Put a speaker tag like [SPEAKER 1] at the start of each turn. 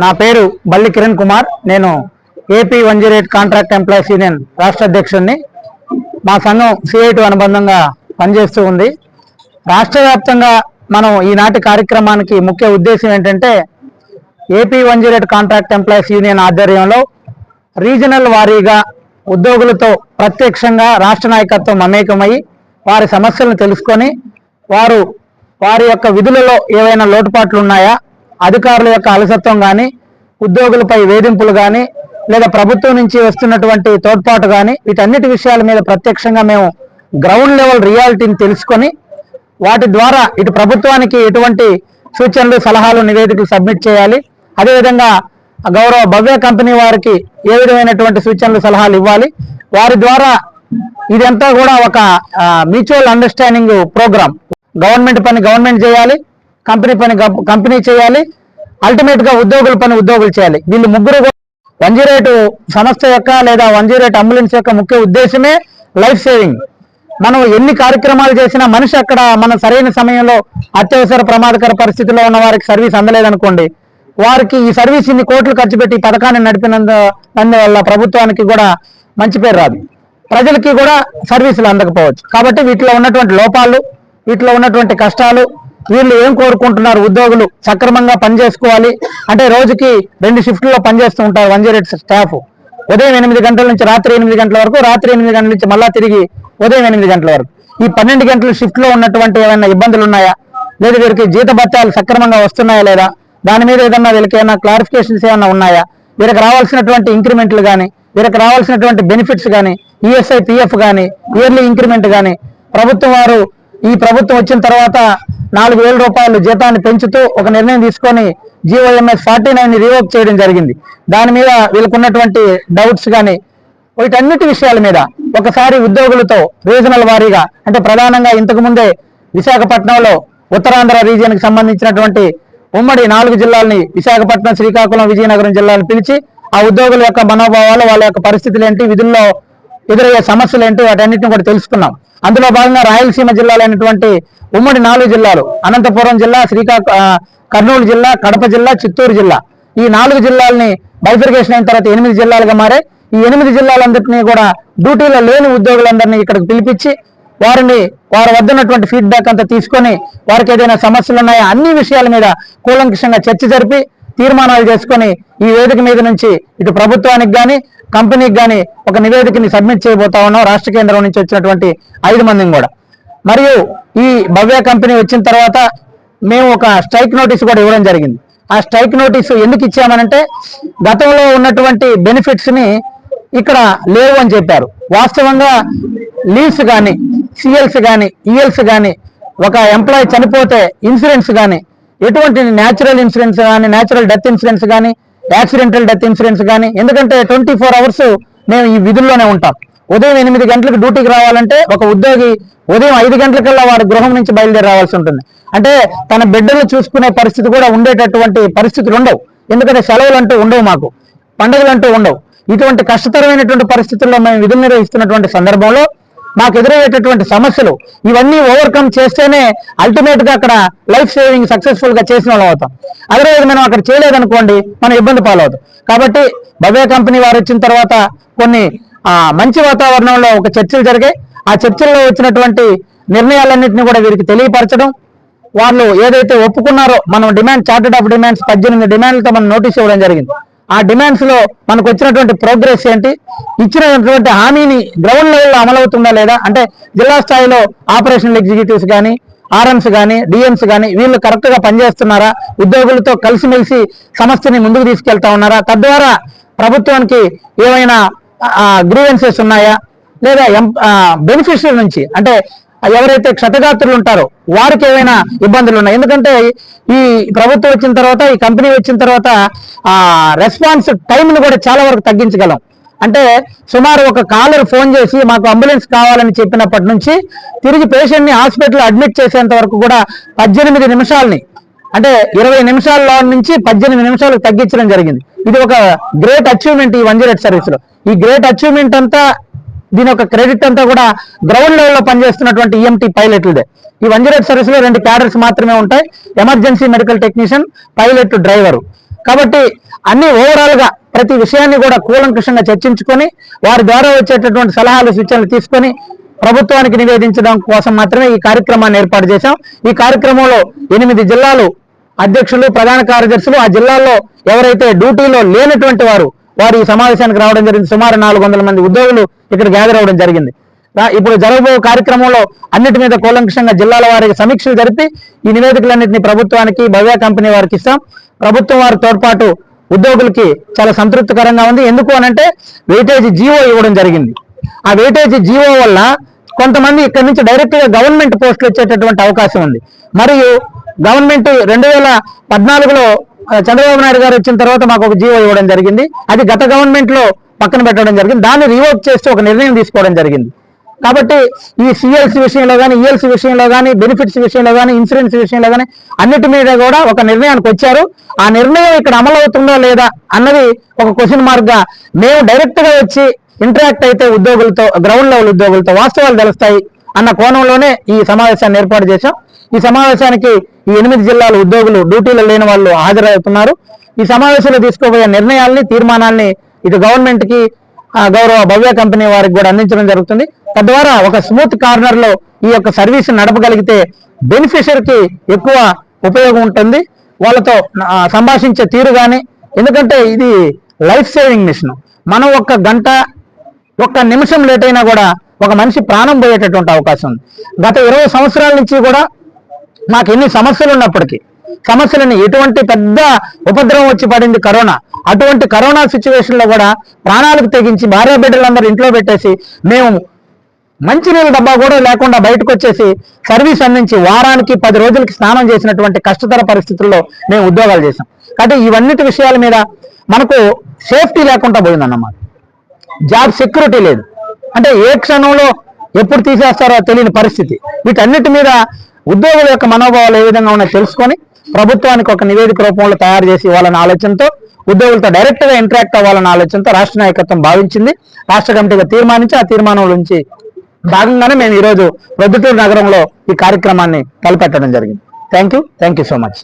[SPEAKER 1] నా పేరు బల్లి కిరణ్ కుమార్. నేను ఏపీ 108 కాంట్రాక్ట్ ఎంప్లాయీస్ యూనియన్ రాష్ట్ర అధ్యక్షుడిని. మా సంఘం CI2 అనుబంధంగా పనిచేస్తూ ఉంది. రాష్ట్ర వ్యాప్తంగా మనం ఈనాటి కార్యక్రమానికి ముఖ్య ఉద్దేశం ఏంటంటే, ఏపీ 108 కాంట్రాక్ట్ ఎంప్లాయీస్ యూనియన్ ఆధ్వర్యంలో రీజనల్ వారీగా ఉద్యోగులతో ప్రత్యక్షంగా రాష్ట్ర నాయకత్వం మమేకమై వారి సమస్యలను తెలుసుకొని వారి యొక్క విధులలో ఏవైనా లోటుపాట్లు ఉన్నాయా, అధికారుల యొక్క అలసత్వం కానీ, ఉద్యోగులపై వేధింపులు కానీ, లేదా ప్రభుత్వం నుంచి వస్తున్నటువంటి తోడ్పాటు కానీ, వీటన్నిటి విషయాల మీద ప్రత్యక్షంగా మేము గ్రౌండ్ లెవెల్ రియాలిటీని తెలుసుకొని వాటి ద్వారా ఇటు ప్రభుత్వానికి ఎటువంటి సూచనలు, సలహాలు, నివేదికలు సబ్మిట్ చేయాలి. అదేవిధంగా గౌరవ భవ్య కంపెనీ వారికి ఏ విధమైనటువంటి సూచనలు, సలహాలు ఇవ్వాలి. వారి ద్వారా ఇదంతా కూడా ఒక మ్యూచువల్ అండర్స్టాండింగ్ ప్రోగ్రామ్. గవర్నమెంట్ పని గవర్నమెంట్ చేయాలి, కంపెనీ పని కంపెనీ చేయాలి, అల్టిమేట్ గా ఉద్యోగుల పని ఉద్యోగులు చేయాలి. వీళ్ళు ముగ్గురు 108 సంస్థ యొక్క లేదా 108 అంబులెన్స్ యొక్క ముఖ్య ఉద్దేశమే లైఫ్ సేవింగ్. మనం ఎన్ని కార్యక్రమాలు చేసినా మనిషి అక్కడ మన సరైన సమయంలో అత్యవసర ప్రమాదకర పరిస్థితుల్లో ఉన్న వారికి సర్వీస్ అందలేదనుకోండి, వారికి ఈ సర్వీస్ ఇన్ని కోట్లు ఖర్చు పెట్టి పథకాన్ని నడిపినందువల్ల ప్రభుత్వానికి కూడా మంచి పేరు రాదు, ప్రజలకి కూడా సర్వీసులు అందకపోవచ్చు. కాబట్టి వీటిలో ఉన్నటువంటి లోపాలు, వీటిలో ఉన్నటువంటి కష్టాలు, వీళ్ళు ఏం కోరుకుంటున్నారు, ఉద్యోగులు సక్రమంగా పనిచేసుకోవాలి అంటే రోజుకి 2 షిఫ్ట్లో పనిచేస్తూ ఉంటారు 108 స్టాఫ్. ఉదయం 8 గంటల నుంచి రాత్రి 8 గంటల వరకు, రాత్రి 8 గంటల నుంచి మళ్ళా తిరిగి ఉదయం 8 గంటల వరకు. ఈ 12 గంటల షిఫ్ట్లో ఉన్నటువంటి ఏమైనా ఇబ్బందులు ఉన్నాయా, లేదా వీరికి జీతభత్యాలు సక్రమంగా వస్తున్నాయా లేదా, దాని మీద ఏదన్నా వీళ్ళకి ఏమైనా క్లారిఫికేషన్స్ ఏమైనా ఉన్నాయా, వీరికి రావాల్సినటువంటి ఇంక్రిమెంట్లు కానీ, వీరికి రావాల్సినటువంటి బెనిఫిట్స్ కానీ, ESI PF కానీ, ఇయర్లీ ఇంక్రిమెంట్ కానీ, ఈ ప్రభుత్వం వచ్చిన తర్వాత 4,000 రూపాయలు జీతాన్ని పెంచుతూ ఒక నిర్ణయం తీసుకొని GOMS 49 రివోక్ చేయడం జరిగింది. దాని మీద వీళ్ళకున్నటువంటి డౌట్స్ కానీ, వీటన్నిటి విషయాల మీద ఒకసారి ఉద్యోగులతో రీజనల్ వారీగా, అంటే ప్రధానంగా ఇంతకు ముందే విశాఖపట్నంలో ఉత్తరాంధ్ర రీజియన్కి సంబంధించినటువంటి ఉమ్మడి 4 జిల్లాలని, విశాఖపట్నం, శ్రీకాకుళం, విజయనగరం జిల్లాలను పిలిచి ఆ ఉద్యోగుల యొక్క మనోభావాలు, వాళ్ళ యొక్క పరిస్థితులు ఏంటి, విధుల్లో ఎదురయ్యే సమస్యలు ఏంటి, వాటన్నిటిని కూడా తెలుసుకున్నాం. అందులో భాగంగా రాయలసీమ జిల్లాలైనటువంటి ఉమ్మడి 4 జిల్లాలు, అనంతపురం జిల్లా, కర్నూలు జిల్లా, కడప జిల్లా, చిత్తూరు జిల్లా, ఈ 4 జిల్లాలని బైఫర్కేషన్ అయిన తర్వాత 8 జిల్లాలుగా మారే. ఈ 8 జిల్లాలందరినీ కూడా డ్యూటీలో లేని ఉద్యోగులందరినీ ఇక్కడికి పిలిపించి వారి వద్ద ఉన్నటువంటి ఫీడ్బ్యాక్ అంతా తీసుకొని వారికి ఏదైనా సమస్యలు ఉన్నాయా అన్ని విషయాల మీద కూలంకషంగా చర్చ జరిపి తీర్మానాలు చేసుకొని ఈ వేదిక మీద నుంచి ఇటు ప్రభుత్వానికి కానీ, కంపెనీకి కానీ ఒక నివేదికని సబ్మిట్ చేయబోతా ఉన్నాం, రాష్ట్ర కేంద్రం నుంచి వచ్చినటువంటి 5 మందిని కూడా. మరియు ఈ భవ్య కంపెనీ వచ్చిన తర్వాత మేము ఒక స్ట్రైక్ నోటీస్ కూడా ఇవ్వడం జరిగింది. ఆ స్ట్రైక్ నోటీసు ఎందుకు ఇచ్చామనంటే, గతంలో ఉన్నటువంటి బెనిఫిట్స్ ని ఇక్కడ లేవు అని చెప్పారు. వాస్తవంగా లీవ్స్ కానీ, CLs కానీ, ELs కానీ, ఒక ఎంప్లాయీ చనిపోతే ఇన్సూరెన్స్ కానీ, ఎటువంటి న్యాచురల్ ఇన్సూరెన్స్ కానీ, న్యాచురల్ డెత్ ఇన్సూరెన్స్ కానీ, యాక్సిడెంటల్ డెత్ ఇన్సూరెన్స్ కానీ, ఎందుకంటే 24 అవర్స్ మేము ఈ విధుల్లోనే ఉంటాం. ఉదయం 8 గంటలకు డ్యూటీకి రావాలంటే ఒక ఉద్యోగి ఉదయం 5 గంటలకల్లా వారి గృహం నుంచి బయలుదేరి రావాల్సి ఉంటుంది. అంటే తన బిడ్డలు చూసుకునే పరిస్థితి కూడా ఉండేటటువంటి పరిస్థితులు ఉండవు. ఎందుకంటే సెలవులు అంటూ ఉండవు, మాకు పండుగలు అంటూ ఉండవు. ఇటువంటి కష్టతరమైనటువంటి పరిస్థితుల్లో మేము విధులు నిర్వహిస్తున్నటువంటి సందర్భంలో మాకు ఎదురయ్యేటటువంటి సమస్యలు ఇవన్నీ ఓవర్కమ్ చేస్తేనే అల్టిమేట్ గా అక్కడ లైఫ్ సేవింగ్ సక్సెస్ఫుల్ గా చేసిన వాళ్ళు అవుతాం. అదర్వైజ్ మనం అక్కడ చేయలేదనుకోండి, మనం ఇబ్బంది పాలవుతాం. కాబట్టి భవ్య కంపెనీ వారు వచ్చిన తర్వాత కొన్ని మంచి వాతావరణంలో ఒక చర్చలు జరిగాయి. ఆ చర్చల్లో వచ్చినటువంటి నిర్ణయాలన్నింటినీ కూడా వీరికి తెలియపరచడం, వాళ్ళు ఏదైతే ఒప్పుకున్నారో మనం చార్టెడ్ ఆఫ్ డిమాండ్స్ 18 డిమాండ్లతో మనం నోటీస్ ఇవ్వడం జరిగింది. ఆ డిమాండ్స్ లో మనకు వచ్చినటువంటి ప్రోగ్రెస్ ఏంటి, ఇచ్చినటువంటి హామీని గ్రౌండ్ లెవెల్లో అమలవుతుందా లేదా, అంటే జిల్లా స్థాయిలో ఆపరేషనల్ ఎగ్జిక్యూటివ్స్ కానీ, RMs కానీ, DMs కానీ వీళ్ళు కరెక్ట్ గా పనిచేస్తున్నారా, ఉద్యోగులతో కలిసిమెలిసి సమస్యని ముందుకు తీసుకెళ్తా ఉన్నారా, తద్వారా ప్రభుత్వానికి ఏమైనా గ్రీవెన్సెస్ ఉన్నాయా, లేదా బెనిఫిషియల్ నుంచి అంటే ఎవరైతే క్షతగాత్రులు ఉంటారో వారికి ఏమైనా ఇబ్బందులు ఉన్నాయి. ఎందుకంటే ఈ ప్రభుత్వం వచ్చిన తర్వాత, ఈ కంపెనీ వచ్చిన తర్వాత రెస్పాన్స్ టైంను కూడా చాలా వరకు తగ్గించగలం. అంటే సుమారు ఒక కాలర్ ఫోన్ చేసి మాకు అంబులెన్స్ కావాలని చెప్పినప్పటి నుంచి తిరిగి పేషెంట్ని హాస్పిటల్ అడ్మిట్ చేసేంత వరకు కూడా 18 నిమిషాలని, అంటే 20 నిమిషాల నుంచి 18 నిమిషాలకు తగ్గించడం జరిగింది. ఇది ఒక గ్రేట్ అచీవ్మెంట్ ఈ 108 సర్వీస్ లో. ఈ గ్రేట్ అచీవ్మెంట్ అంతా, దీని ఒక క్రెడిట్ అంతా కూడా గ్రౌండ్ లెవెల్లో పనిచేస్తున్నటువంటి EMT పైలట్లదే. ఈ 108 సర్వీస్ లో 2 క్యాడర్స్ మాత్రమే ఉంటాయి, emergency medical technician, pilot, driver. కాబట్టి అన్ని ఓవరాల్ గా ప్రతి విషయాన్ని కూడా కూలంకషంగా చర్చించుకొని వారి ద్వారా వచ్చేటటువంటి సలహాలు సూచనలు తీసుకొని ప్రభుత్వానికి నివేదించడం కోసం మాత్రమే ఈ కార్యక్రమాన్ని ఏర్పాటు చేశాం. ఈ కార్యక్రమంలో 8 జిల్లాలు అధ్యక్షులు, ప్రధాన కార్యదర్శులు, ఆ జిల్లాల్లో ఎవరైతే డ్యూటీలో లేనటువంటి వారు ఈ సమావేశానికి రావడం జరిగింది. సుమారు 400 మంది ఉద్యోగులు ఇక్కడ గ్యాదర్ అవ్వడం జరిగింది. ఇప్పుడు జరగబోయే కార్యక్రమంలో అన్నిటి మీద కూలంకషంగా జిల్లాల వారికి సమీక్షలు జరిపి ఈ నివేదికలన్నింటినీ ప్రభుత్వానికి, భవ్య కంపెనీ వారికి ఇస్తాం. ప్రభుత్వం వారి తోడ్పాటు ఉద్యోగులకి చాలా సంతృప్తికరంగా ఉంది. ఎందుకు అనంటే వెయిటేజ్ జీవో ఇవ్వడం జరిగింది. ఆ వెయిటేజ్ జీవో వల్ల కొంతమంది ఇక్కడ నుంచి డైరెక్ట్ గా గవర్నమెంట్ పోస్టులు వచ్చేటటువంటి అవకాశం ఉంది. మరియు గవర్నమెంట్ 2014లో చంద్రబాబు నాయుడు గారు వచ్చిన తర్వాత మాకు ఒక జీవో ఇవ్వడం జరిగింది. అది గత గవర్నమెంట్ లో పక్కన పెట్టడం జరిగింది. దాన్ని రివోక్ చేస్తూ ఒక నిర్ణయం తీసుకోవడం జరిగింది. కాబట్టి ఈ సిఎల్సి విషయంలో కానీ, ఈఎల్సి విషయంలో కానీ, బెనిఫిట్స్ విషయంలో కానీ, ఇన్సూరెన్స్ విషయంలో కానీ అన్నిటి మీద కూడా ఒక నిర్ణయానికి వచ్చారు. ఆ నిర్ణయం ఇక్కడ అమలు అవుతుందా లేదా అన్నది ఒక క్వశ్చన్ మార్క్ గా మేము డైరెక్ట్ గా వచ్చి ఇంటరాక్ట్ అయితే ఉద్యోగులతో, గ్రౌండ్ లెవెల్ ఉద్యోగులతో వాస్తవాలు తెలుస్తాయి అన్న కోణంలోనే ఈ సమావేశాన్ని ఏర్పాటు చేశాం. ఈ సమావేశానికి ఈ 8 జిల్లాల ఉద్యోగులు, డ్యూటీలో లేని వాళ్ళు హాజరవుతున్నారు. ఈ సమావేశంలో తీసుకోబోయే నిర్ణయాల్ని, తీర్మానాల్ని ఇటు గవర్నమెంట్ కి, గౌరవ భవ్య కంపెనీ వారికి కూడా అందించడం జరుగుతుంది. తద్వారా ఒక స్మూత్ కార్నర్ లో ఈ యొక్క సర్వీస్ నడపగలిగితే బెనిఫిషియరీకి ఎక్కువ ఉపయోగం ఉంటుంది. వాళ్ళతో సంభాషించే తీరు కానీ, ఎందుకంటే ఇది లైఫ్ సేవింగ్ మిషన్. మనం 1 గంట 1 నిమిషం లేట్ అయినా కూడా ఒక మనిషి ప్రాణం పోయేటటువంటి అవకాశం ఉంది. గత 20 సంవత్సరాల నుంచి కూడా మాకు ఎన్ని సమస్యలు ఉన్నప్పటికీ, సమస్యలని ఎటువంటి పెద్ద ఉపద్రవం వచ్చి పడింది కరోనా. అటువంటి కరోనా సిచ్యువేషన్ లో కూడా ప్రాణాలకు తెగించి భార్య బిడ్డలందరూ ఇంట్లో పెట్టేసి మేము మంచినీళ్ళ డబ్బా కూడా లేకుండా బయటకు వచ్చేసి సర్వీస్ అందించి వారానికి 10 రోజులకి స్నానం చేసినటువంటి కష్టతర పరిస్థితుల్లో మేము ఉద్యోగాలు చేశాం. కాబట్టి ఇవన్నిటి విషయాల మీద మనకు సేఫ్టీ లేకుండా పోయిందన్నమాట. జాబ్ సెక్యూరిటీ లేదు. అంటే ఏ క్షణంలో ఎప్పుడు తీసేస్తారో తెలియని పరిస్థితి. వీటన్నిటి మీద ఉద్యోగుల యొక్క మనోభావాలు ఏ విధంగా ఉన్నాయో తెలుసుకొని ప్రభుత్వానికి ఒక నివేదిక రూపంలో తయారు చేసి ఇవ్వాలన్న ఆలోచనతో, ఉద్యోగులతో డైరెక్ట్ గా ఇంటరాక్ట్ అవ్వాలన్న ఆలోచనతో రాష్ట్ర నాయకత్వం భావించింది. రాష్ట్ర కమిటీగా తీర్మానించి ఆ తీర్మానం నుంచి భాగంగానే మేము ఈరోజు ప్రొద్దుటూరు నగరంలో ఈ కార్యక్రమాన్ని తలపెట్టడం జరిగింది. Thank you so much.